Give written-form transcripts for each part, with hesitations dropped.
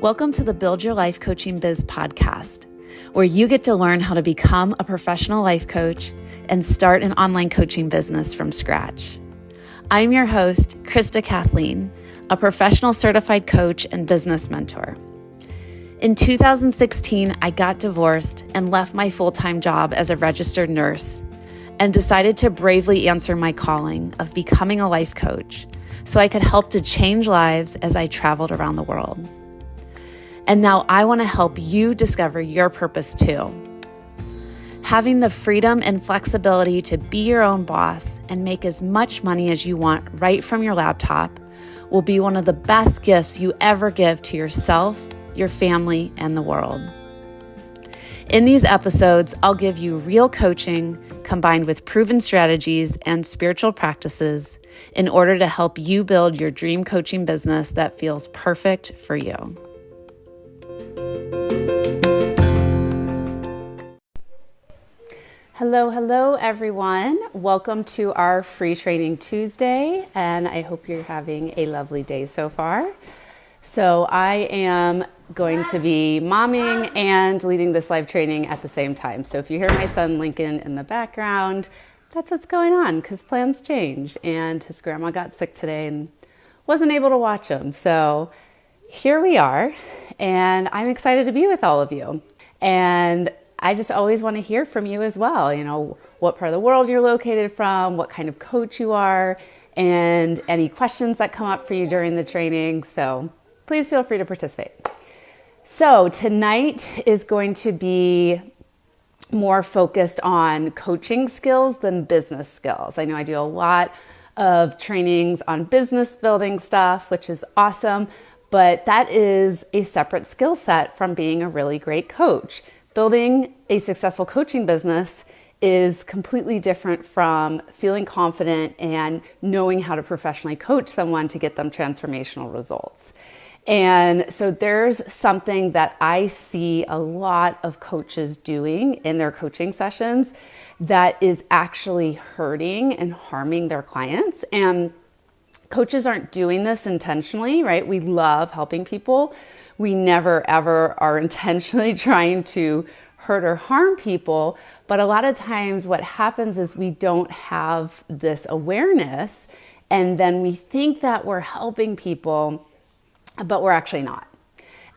Welcome to the Build Your Life Coaching Biz podcast, where you get to learn how to become a professional life coach and start an online coaching business from scratch. I'm your host, Krista Kathleen, a professional certified coach and business mentor. In 2016, I got divorced and left my full-time job as a registered nurse and decided to bravely answer my calling of becoming a life coach so I could help to change lives as I traveled around the world. And now I want to help you discover your purpose too. Having the freedom and flexibility to be your own boss and make as much money as you want right from your laptop will be one of the best gifts you ever give to yourself, your family, and the world. In these episodes, I'll give you real coaching combined with proven strategies and spiritual practices in order to help you build your dream coaching business that feels perfect for you. Hello, everyone. Welcome to our Free Training Tuesday, and I hope you're having a lovely day so far. So I am going to be momming and leading this live training at the same time. So if you hear my son Lincoln in the background, that's what's going on because plans change, and his grandma got sick today and wasn't able to watch him. So here we are, and I'm excited to be with all of you. And I just always want to hear from you as well. You know, what part of the world you're located from, what kind of coach you are, and any questions that come up for you during the training. So please feel free to participate. So tonight is going to be more focused on coaching skills than business skills. I know I do a lot of trainings on business building stuff, which is awesome, but that is a separate skill set from being a really great coach. Building a successful coaching business is completely different from feeling confident and knowing how to professionally coach someone to get them transformational results. And so there's something that I see a lot of coaches doing in their coaching sessions that is actually hurting and harming their clients. And coaches aren't doing this intentionally, right? We love helping people. We never, ever are intentionally trying to hurt or harm people. But a lot of times what happens is we don't have this awareness, and then we think that we're helping people, but we're actually not.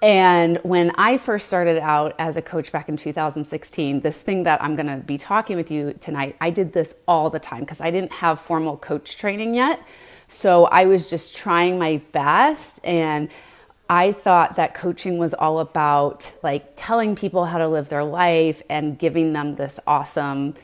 And when I first started out as a coach back in 2016, this thing that I'm going to be talking with you tonight, I did this all the time because I didn't have formal coach training yet. So I was just trying my best, and I thought that coaching was all about like telling people how to live their life and giving them this awesome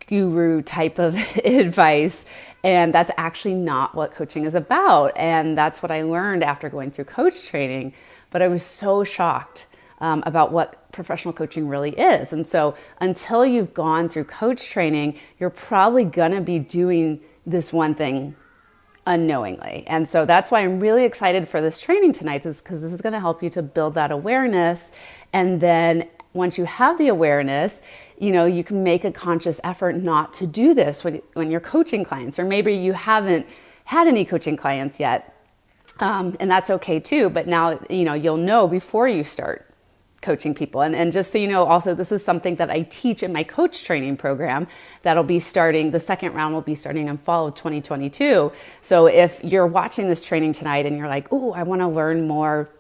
guru type of advice. And that's actually not what coaching is about. And that's what I learned after going through coach training. But I was so shocked about what professional coaching really is. And so until you've gone through coach training, you're probably gonna be doing this one thing unknowingly. And so that's why I'm really excited for this training tonight, is because this is going to help you to build that awareness. And then once you have the awareness, you know, you can make a conscious effort not to do this when you're coaching clients, or maybe you haven't had any coaching clients yet. And that's okay too. But now, you know, you'll know before you start coaching people. And just so you know, also, this is something that I teach in my coach training program that'll be starting, the second round will be starting in fall of 2022. So if you're watching this training tonight and you're like, oh, I want to learn more,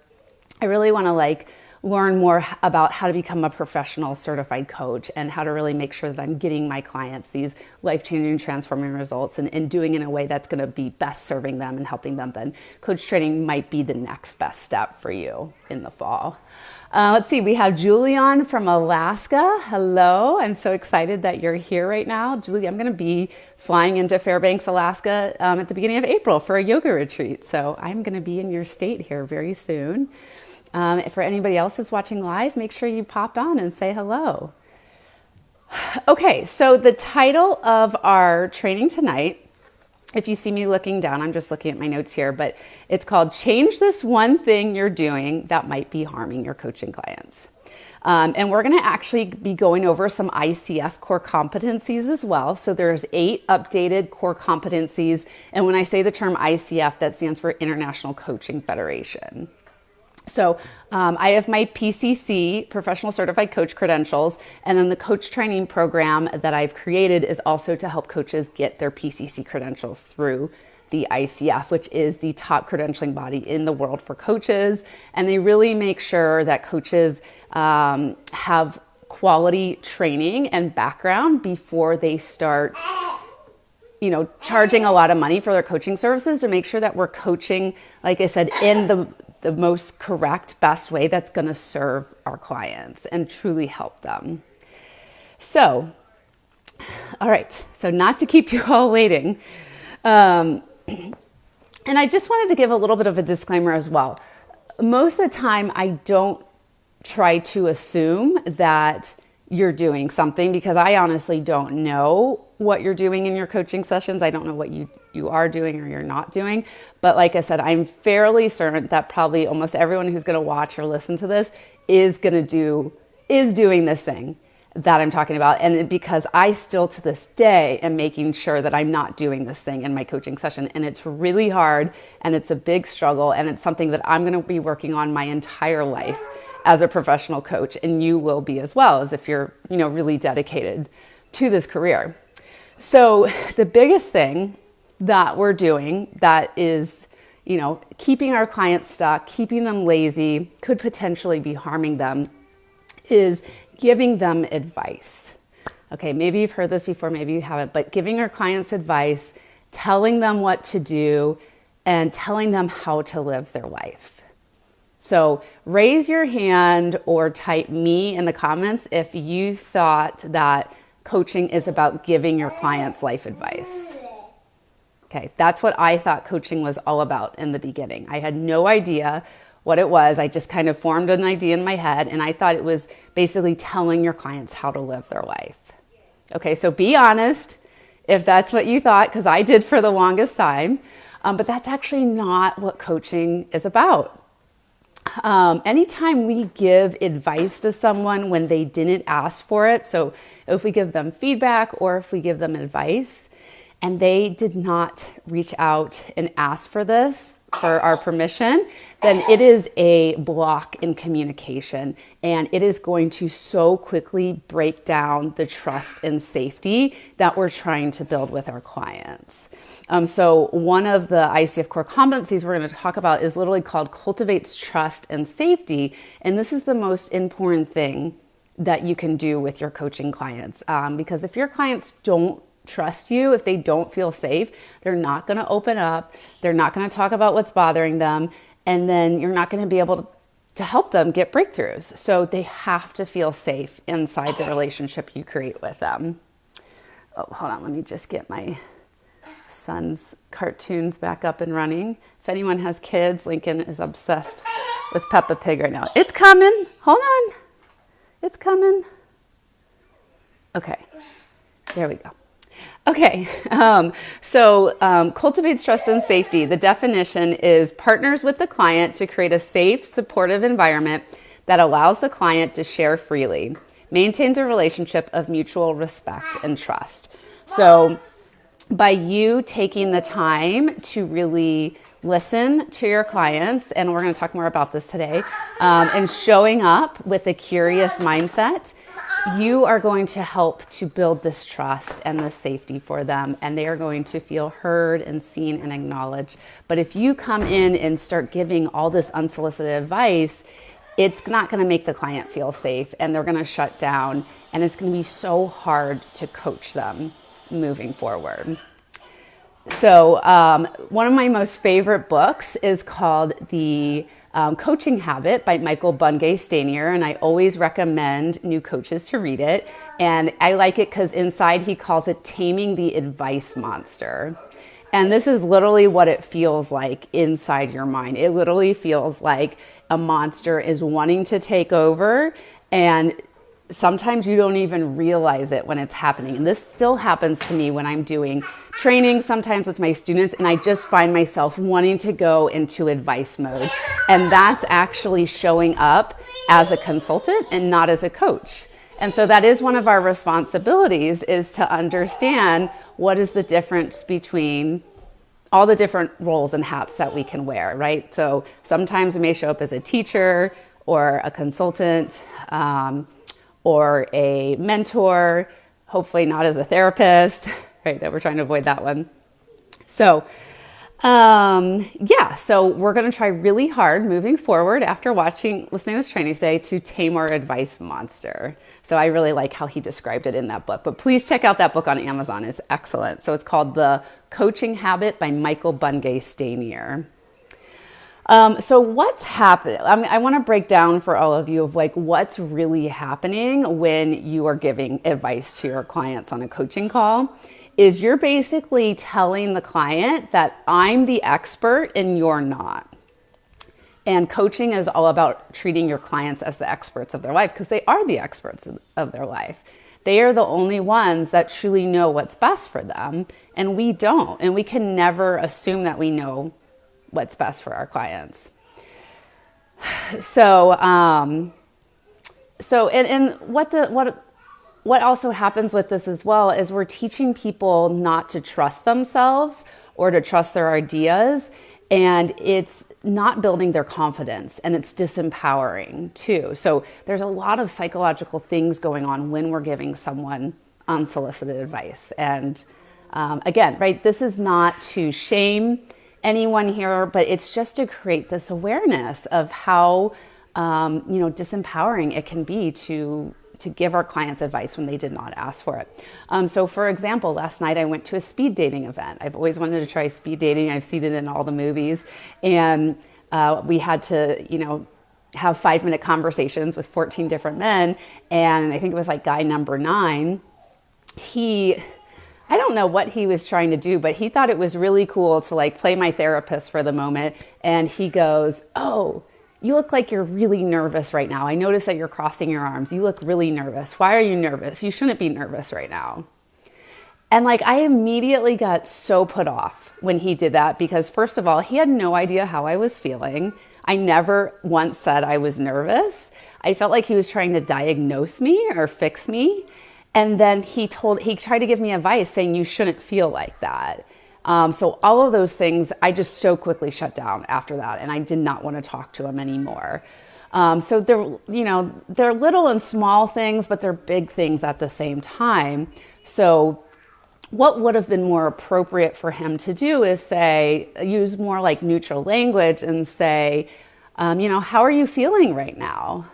I really want to learn more about how to become a professional certified coach and how to really make sure that I'm getting my clients these life-changing, transforming results and doing it in a way that's going to be best serving them and helping them, then coach training might be the next best step for you in the fall. Let's see, we have Julie on from Alaska. Hello, I'm so excited that you're here right now. Julie, I'm going to be flying into Fairbanks, Alaska at the beginning of April for a yoga retreat. So I'm going to be in your state here very soon. For anybody else that's watching live, make sure you pop on and say hello. Okay, so the title of our training tonight, if you see me looking down, I'm just looking at my notes here, but it's called Change This One Thing You're Doing That Might Be Harming Your Coaching Clients. And we're going to actually be going over some ICF core competencies as well. So there's 8 updated core competencies. And when I say the term ICF, that stands for International Coaching Federation. So I have my PCC, Professional Certified Coach credentials, and then the coach training program that I've created is also to help coaches get their PCC credentials through the ICF, which is the top credentialing body in the world for coaches. And they really make sure that coaches have quality training and background before they start charging a lot of money for their coaching services, to make sure that we're coaching, like I said, in the most correct, best way that's going to serve our clients and truly help them. So, all right. So not to keep you all waiting. And I just wanted to give a little bit of a disclaimer as well. Most of the time, I don't try to assume that you're doing something, because I honestly don't know what you're doing in your coaching sessions. I don't know what you are doing or you're not doing. But like I said, I'm fairly certain that probably almost everyone who's going to watch or listen to this is doing this thing that I'm talking about. And because I still to this day am making sure that I'm not doing this thing in my coaching session. And it's really hard, and it's a big struggle, and it's something that I'm going to be working on my entire life as a professional coach, and you will be as well, as if you're, really dedicated to this career. So the biggest thing that we're doing that is, keeping our clients stuck, keeping them lazy, could potentially be harming them, is giving them advice. Okay, maybe you've heard this before, maybe you haven't, but giving our clients advice, telling them what to do, and telling them how to live their life. So raise your hand or type me in the comments if you thought that coaching is about giving your clients life advice. Okay, that's what I thought coaching was all about in the beginning. I had no idea what it was. I just kind of formed an idea in my head, and I thought it was basically telling your clients how to live their life. Okay, so be honest if that's what you thought, because I did for the longest time, but that's actually not what coaching is about. Anytime we give advice to someone when they didn't ask for it, so if we give them feedback or if we give them advice and they did not reach out and ask for this, for our permission, then it is a block in communication, and it is going to so quickly break down the trust and safety that we're trying to build with our clients. So one of the ICF core competencies we're going to talk about is literally called Cultivate's Trust and Safety. And this is the most important thing that you can do with your coaching clients. Because if your clients don't trust you, if they don't feel safe, they're not going to open up. They're not going to talk about what's bothering them. And then you're not going to be able to help them get breakthroughs. So they have to feel safe inside the relationship you create with them. Oh, hold on. Let me just get my son's cartoons back up and running. If anyone has kids, Lincoln is obsessed with Peppa Pig right now. It's coming. Hold on. It's coming. Okay. There we go. Okay. Cultivates trust and safety. The definition is partners with the client to create a safe, supportive environment that allows the client to share freely, maintains a relationship of mutual respect and trust. So by you taking the time to really listen to your clients, and we're going to talk more about this today, and showing up with a curious mindset, you are going to help to build this trust and this safety for them, and they are going to feel heard and seen and acknowledged. But if you come in and start giving all this unsolicited advice, it's not going to make the client feel safe, and they're going to shut down, and it's going to be so hard to coach them moving forward. So one of my most favorite books is called The Coaching Habit by Michael Bungay-Stanier, and I always recommend new coaches to read it. And I like it because inside he calls it Taming the Advice Monster. And this is literally what it feels like inside your mind. It literally feels like a monster is wanting to take over, and sometimes you don't even realize it when it's happening. And this still happens to me when I'm doing training, sometimes with my students, and I just find myself wanting to go into advice mode. And that's actually showing up as a consultant and not as a coach. And so that is one of our responsibilities, is to understand what is the difference between all the different roles and hats that we can wear, right? So sometimes we may show up as a teacher or a consultant or a mentor, hopefully not as a therapist, right? That we're trying to avoid that one. So so we're going to try really hard moving forward after listening to this training today to tame our advice monster. So I really like how he described it in that book, but please check out that book on Amazon. It's excellent. So it's called The Coaching Habit by Michael Bungay Stanier. So what's happening? I want to break down for all of you of like what's really happening when you are giving advice to your clients on a coaching call. Is you're basically telling the client that I'm the expert and you're not. And coaching is all about treating your clients as the experts of their life because they are the experts of their life. They are the only ones that truly know what's best for them, and we don't. And we can never assume that we know what's best for our clients. What also happens with this as well is we're teaching people not to trust themselves or to trust their ideas, and it's not building their confidence, and it's disempowering too. So there's a lot of psychological things going on when we're giving someone unsolicited advice. And again, right, this is not to shame anyone here, but it's just to create this awareness of how disempowering it can be to give our clients advice when they did not ask for it. So for example, last night I went to a speed dating event. I've always wanted to try speed dating. I've seen it in all the movies. And we had to, have 5-minute conversations with 14 different men. And I think it was like guy number 9. I don't know what he was trying to do, but he thought it was really cool to like play my therapist for the moment. And he goes, "Oh, you look like you're really nervous right now. I notice that you're crossing your arms. You look really nervous. Why are you nervous? You shouldn't be nervous right now." And like, I immediately got so put off when he did that because first of all, he had no idea how I was feeling. I never once said I was nervous. I felt like he was trying to diagnose me or fix me. And then he tried to give me advice saying you shouldn't feel like that. So all of those things, I just so quickly shut down after that, and I did not want to talk to him anymore. So they're little and small things, but they're big things at the same time. So what would have been more appropriate for him to do is use more like neutral language and say, how are you feeling right now?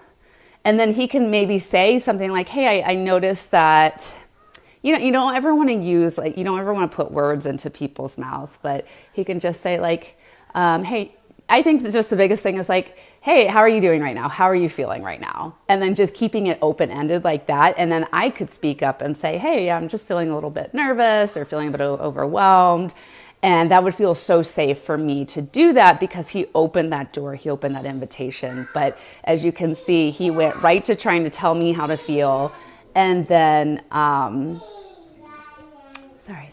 And then he can maybe say something like, "Hey, I noticed that," you don't ever want to use, like, you don't ever want to put words into people's mouth, but he can just say like, "Hey," I think that just the biggest thing is like, "Hey, how are you doing right now? How are you feeling right now?" And then just keeping it open-ended like that. And then I could speak up and say, "Hey, I'm just feeling a little bit nervous or feeling a bit overwhelmed." And that would feel so safe for me to do that because he opened that door, he opened that invitation. But as you can see, he went right to trying to tell me how to feel. And then, sorry,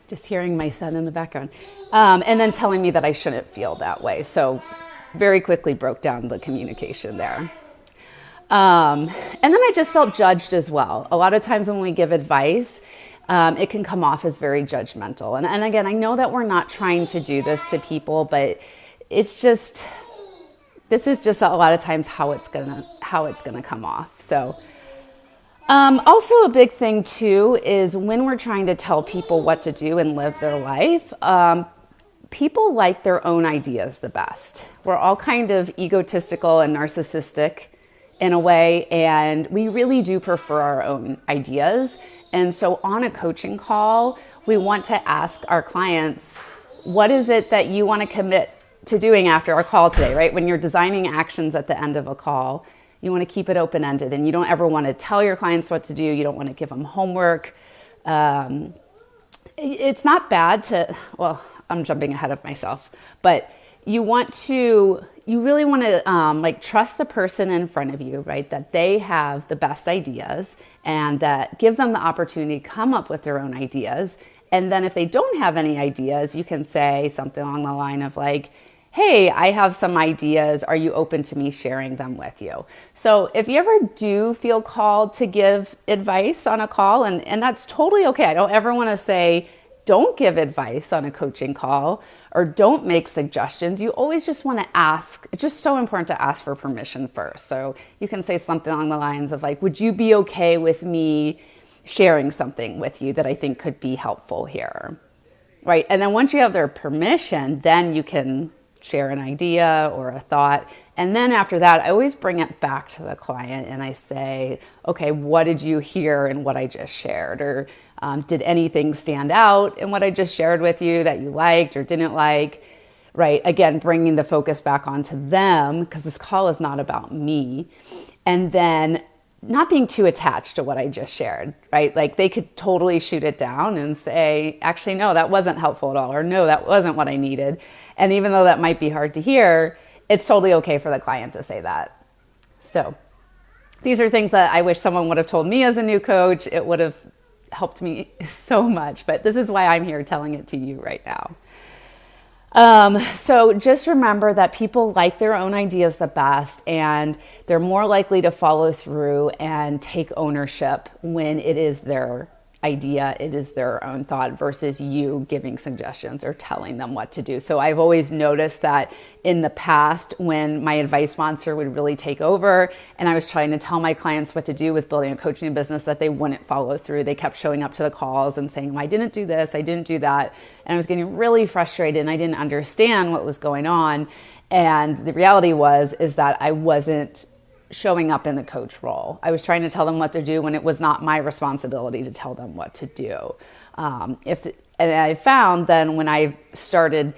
just hearing my son in the background. And then telling me that I shouldn't feel that way. So very quickly broke down the communication there. And then I just felt judged as well. A lot of times when we give advice, it can come off as very judgmental. And again, I know that we're not trying to do this to people, but this is just a lot of times how it's gonna come off. So, also a big thing too is when we're trying to tell people what to do and live their life, people like their own ideas the best. We're all kind of egotistical and narcissistic in a way, and we really do prefer our own ideas. And so on a coaching call, we want to ask our clients, what is it that you want to commit to doing after our call today, right? When you're designing actions at the end of a call, you want to keep it open-ended, and you don't ever want to tell your clients what to do. You don't want to give them homework. It's not bad I'm jumping ahead of myself, but you really want to trust the person in front of you, right? That they have the best ideas and that give them the opportunity to come up with their own ideas. And then if they don't have any ideas, you can say something along the line of like, "Hey, I have some ideas. Are you open to me sharing them with you?" So if you ever do feel called to give advice on a call, and that's totally okay. I don't ever want to say, don't give advice on a coaching call or don't make suggestions, you always just want to ask. It's just so important to ask for permission first. So you can say something along the lines of like, would you be okay with me sharing something with you that I think could be helpful here? Right? And then once you have their permission, then you can share an idea or a thought. And then after that, I always bring it back to the client and I say, okay, what did you hear in what I just shared? Or did anything stand out in what I just shared with you that you liked or didn't like? Right? Again, bringing the focus back onto them, because this call is not about me. And then not being too attached to what I just shared, right? Like they could totally shoot it down and say, actually, no, that wasn't helpful at all. Or no, that wasn't what I needed. And even though that might be hard to hear, it's totally okay for the client to say that. So these are things that I wish someone would have told me as a new coach. It would have helped me so much, but this is why I'm here telling it to you right now. So just remember that people like their own ideas the best, and they're more likely to follow through and take ownership when it is their idea, it is their own thought versus you giving suggestions or telling them what to do. So I've always noticed that in the past when my advice monster would really take over and I was trying to tell my clients what to do with building a coaching business, that they wouldn't follow through. They kept showing up to the calls and saying, well, I didn't do this, I didn't do that. And I was getting really frustrated and I didn't understand what was going on. And the reality is that I wasn't showing up in the coach role. I was trying to tell them what to do when it was not my responsibility to tell them what to do. And I found then when I started,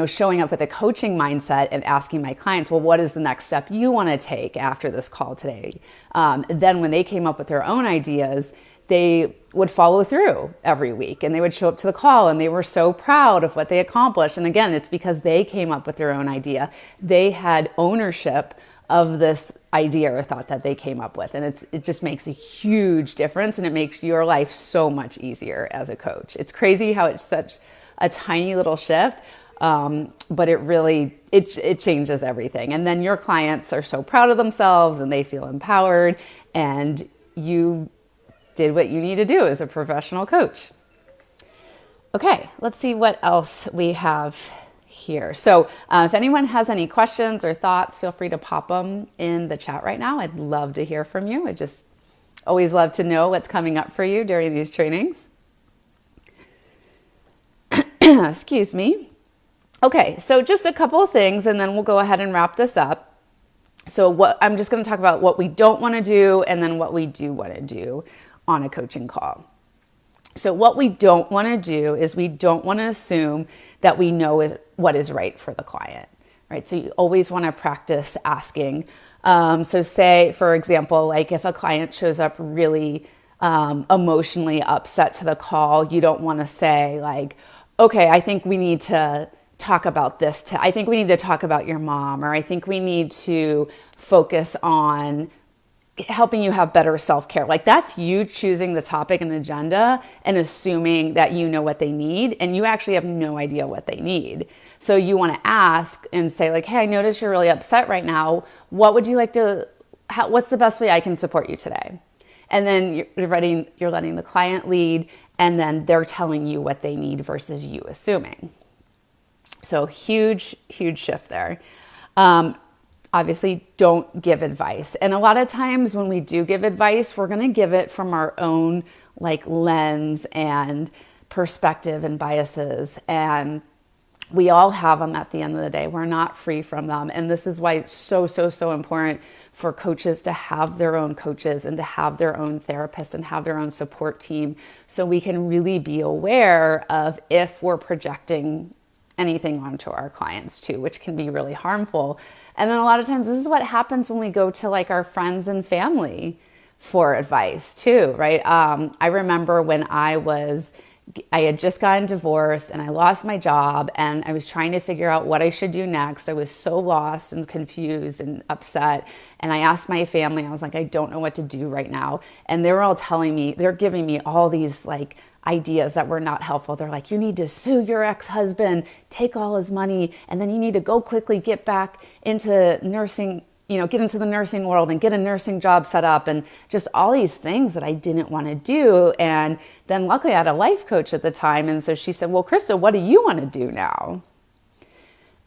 showing up with a coaching mindset and asking my clients, well, what is the next step you want to take after this call today? Then when they came up with their own ideas, they would follow through every week and they would show up to the call and they were so proud of what they accomplished. And again, it's because they came up with their own idea. They had ownership of this idea or thought that they came up with. And it just makes a huge difference and it makes your life so much easier as a coach. It's crazy how it's such a tiny little shift, but it really, it changes everything. And then your clients are so proud of themselves and they feel empowered and you did what you need to do as a professional coach. Okay, let's see what else we have here. So if anyone has any questions or thoughts, feel free to pop them in the chat right now. I'd love to hear from you. I just always love to know what's coming up for you during these trainings. Excuse me. Okay, so just a couple of things and then we'll go ahead and wrap this up. So I'm just going to talk about what we don't want to do and then what we do want to do on a coaching call. So what we don't want to do is we don't want to assume that we know what is right for the client, right? So you always want to practice asking. So say, for example, like if a client shows up really emotionally upset to the call, you don't want to say like, okay, I think we need to talk about this. I think we need to talk about your mom, or I think we need to focus on helping you have better self-care. Like that's you choosing the topic and agenda and assuming that you know what they need and you actually have no idea what they need. So you want to ask and say like, hey, I notice you're really upset right now. What would you like to, what's the best way I can support you today? And then you're letting the client lead and then they're telling you what they need versus you assuming. So huge, huge shift there. Obviously, don't give advice. And a lot of times when we do give advice, we're going to give it from our own like lens and perspective and biases. And we all have them at the end of the day. We're not free from them. And this is why it's so, so, so important for coaches to have their own coaches and to have their own therapist and have their own support team. So we can really be aware of if we're projecting anything onto our clients too, which can be really harmful. And then a lot of times this is what happens when we go to like our friends and family for advice too, right? I remember when I had just gotten divorced and I lost my job and I was trying to figure out what I should do next. I was so lost and confused and upset. And I asked my family, I was like, I don't know what to do right now. And they were all telling me, they're giving me all these like ideas that were not helpful. They're like, you need to sue your ex-husband, take all his money, and then you need to go quickly get back into nursing, get into the nursing world and get a nursing job set up and just all these things that I didn't want to do. And then luckily I had a life coach at the time. And so she said, well, Krista, what do you want to do now?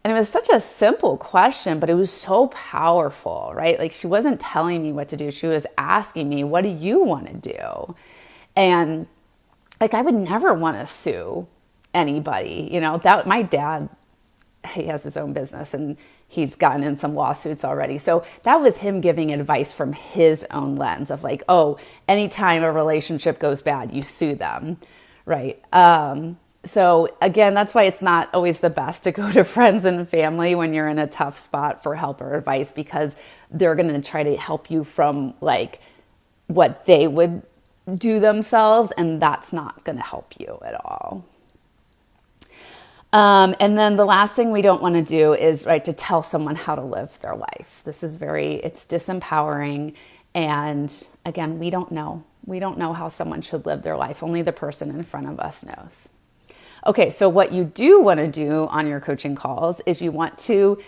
And it was such a simple question, but it was so powerful, right? Like she wasn't telling me what to do. She was asking me, what do you want to do? And like, I would never want to sue anybody, that my dad, he has his own business and he's gotten in some lawsuits already. So that was him giving advice from his own lens of like, oh, anytime a relationship goes bad, you sue them, right? So again, that's why it's not always the best to go to friends and family when you're in a tough spot for help or advice, because they're going to try to help you from like what they would do themselves, and that's not going to help you at all. And then the last thing we don't want to do is to tell someone how to live their life. This is it's disempowering. And again, we don't know how someone should live their life. Only the person in front of us knows. Okay, so what you do want to do on your coaching calls is you want to,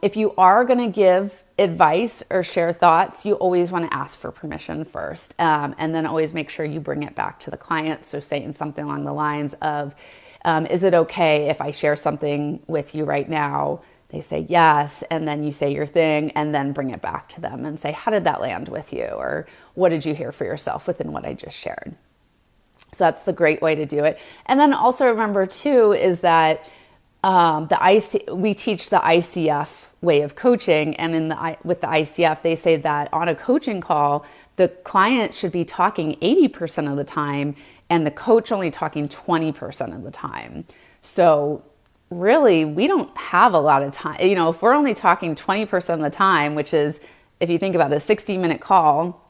if you are going to give advice or share thoughts, you always want to ask for permission first. And then always make sure you bring it back to the client. So saying something along the lines of, is it okay if I share something with you right now? They say yes, and then you say your thing and then bring it back to them and say, how did that land with you? Or what did you hear for yourself within what I just shared? So that's the great way to do it. And then also remember too, is that we teach the ICF way of coaching. And with the ICF, they say that on a coaching call, the client should be talking 80% of the time and the coach only talking 20% of the time. So really, we don't have a lot of time. If we're only talking 20% of the time, which is, if you think about a 60-minute call,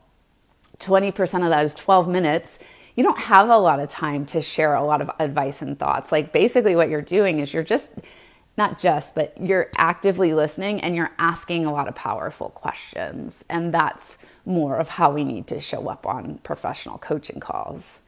20% of that is 12 minutes. You don't have a lot of time to share a lot of advice and thoughts. Like basically what you're doing is but you're actively listening and you're asking a lot of powerful questions. And that's more of how we need to show up on professional coaching calls.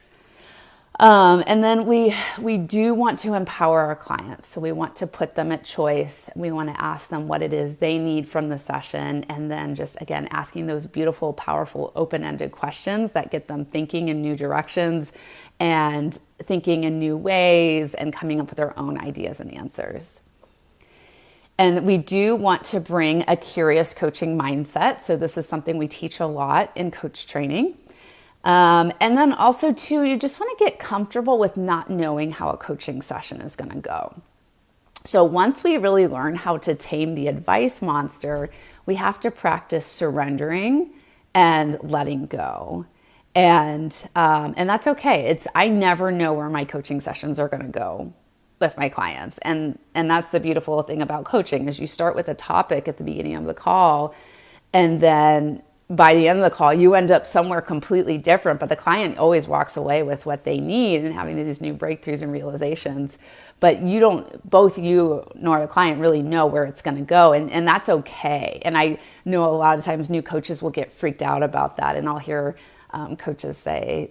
And then we do want to empower our clients. So we want to put them at choice. We want to ask them what it is they need from the session. And then just, again, asking those beautiful, powerful, open-ended questions that get them thinking in new directions and thinking in new ways and coming up with their own ideas and answers. And we do want to bring a curious coaching mindset. So this is something we teach a lot in coach training. And then also too, you just want to get comfortable with not knowing how a coaching session is going to go. So once we really learn how to tame the advice monster, we have to practice surrendering and letting go. And that's okay. I never know where my coaching sessions are going to go with my clients. And that's the beautiful thing about coaching is you start with a topic at the beginning of the call, and then by the end of the call, you end up somewhere completely different, but the client always walks away with what they need and having these new breakthroughs and realizations. But both you nor the client really know where it's going to go. And that's okay. And I know a lot of times new coaches will get freaked out about that. And I'll hear coaches say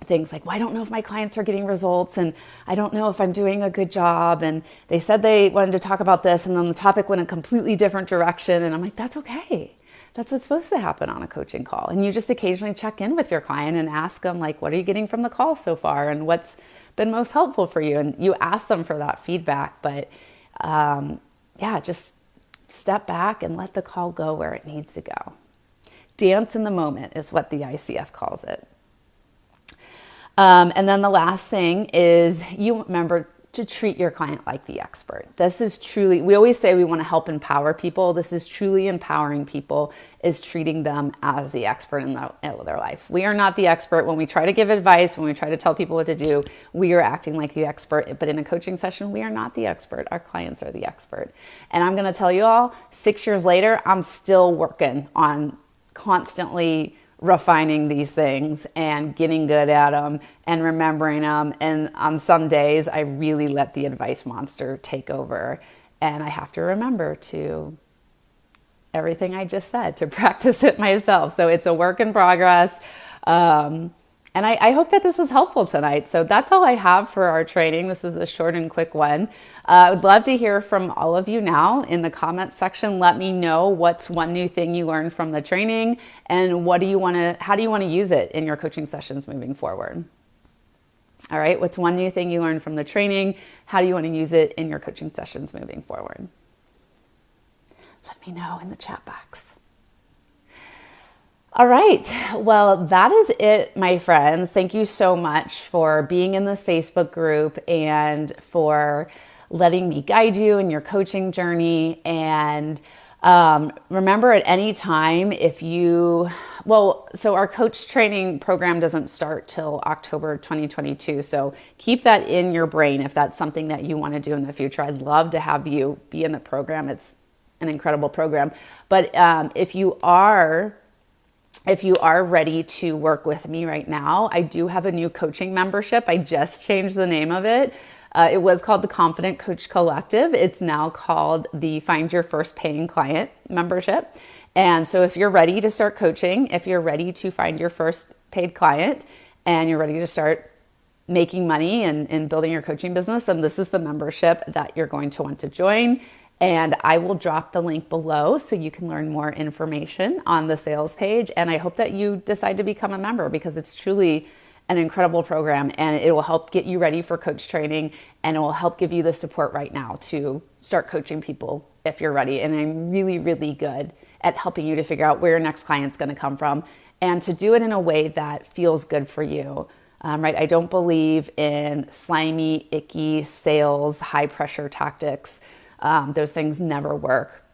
things like, well, I don't know if my clients are getting results and I don't know if I'm doing a good job. And they said they wanted to talk about this and then the topic went a completely different direction. And I'm like, that's okay. That's what's supposed to happen on a coaching call. And you just occasionally check in with your client and ask them, like, what are you getting from the call so far? And what's been most helpful for you? And you ask them for that feedback. But just step back and let the call go where it needs to go. Dance in the moment is what the ICF calls it. And then the last thing is you remember to treat your client like the expert. This is truly, we always say we want to help empower people. This is truly empowering people, is treating them as the expert in their life. We are not the expert. When we try to give advice, when we try to tell people what to do, we are acting like the expert. But in a coaching session, we are not the expert. Our clients are the expert. And I'm going to tell you all, 6 years later, I'm still working on constantly refining these things and getting good at them and remembering them. And on some days, I really let the advice monster take over. And I have to remember to everything I just said, to practice it myself. So it's a work in progress. And And I hope that this was helpful tonight. So that's all I have for our training. This is a short and quick one. I would love to hear from all of you now in the comments section. Let me know what's one new thing you learned from the training and how do you want to use it in your coaching sessions moving forward? All right, what's one new thing you learned from the training? How do you want to use it in your coaching sessions moving forward? Let me know in the chat box. All right, well, that is it, my friends. Thank you so much for being in this Facebook group and for letting me guide you in your coaching journey. And remember, at any time, so our coach training program doesn't start till October 2022. So keep that in your brain if that's something that you want to do in the future. I'd love to have you be in the program. It's an incredible program. But if you are ready to work with me right now, I do have a new coaching membership. I just changed the name of it. It was called the Confident Coach Collective. It's now called the Find Your First Paying Client membership. And so if you're ready to start coaching, if you're ready to find your first paid client, and you're ready to start making money and building your coaching business, then this is the membership that you're going to want to join. And I will drop the link below so you can learn more information on the sales page. And I hope that you decide to become a member because it's truly an incredible program and it will help get you ready for coach training and it will help give you the support right now to start coaching people if you're ready. And I'm really, really good at helping you to figure out where your next client's going to come from and to do it in a way that feels good for you. Right? I don't believe in slimy, icky sales, high pressure tactics. Those things never work.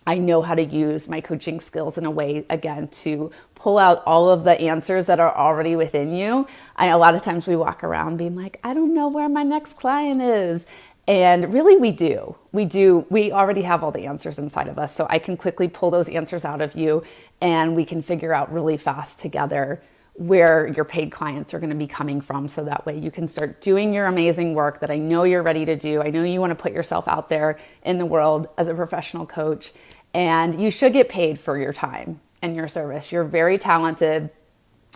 I know how to use my coaching skills in a way, again, to pull out all of the answers that are already within you. A lot of times we walk around being like, I don't know where my next client is. And really we do. We already have all the answers inside of us. So I can quickly pull those answers out of you and we can figure out really fast together where your paid clients are going to be coming from. So that way you can start doing your amazing work that I know you're ready to do. I know you want to put yourself out there in the world as a professional coach, and you should get paid for your time and your service. You're very talented.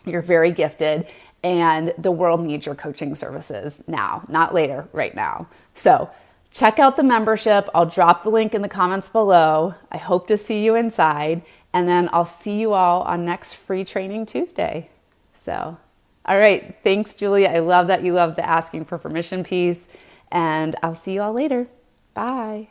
You're very gifted, and the world needs your coaching services now, not later, right now. So check out the membership. I'll drop the link in the comments below. I hope to see you inside, and then I'll see you all on next Free Training Tuesday. So, all right. Thanks, Julie. I love that you love the asking for permission piece, and I'll see you all later. Bye.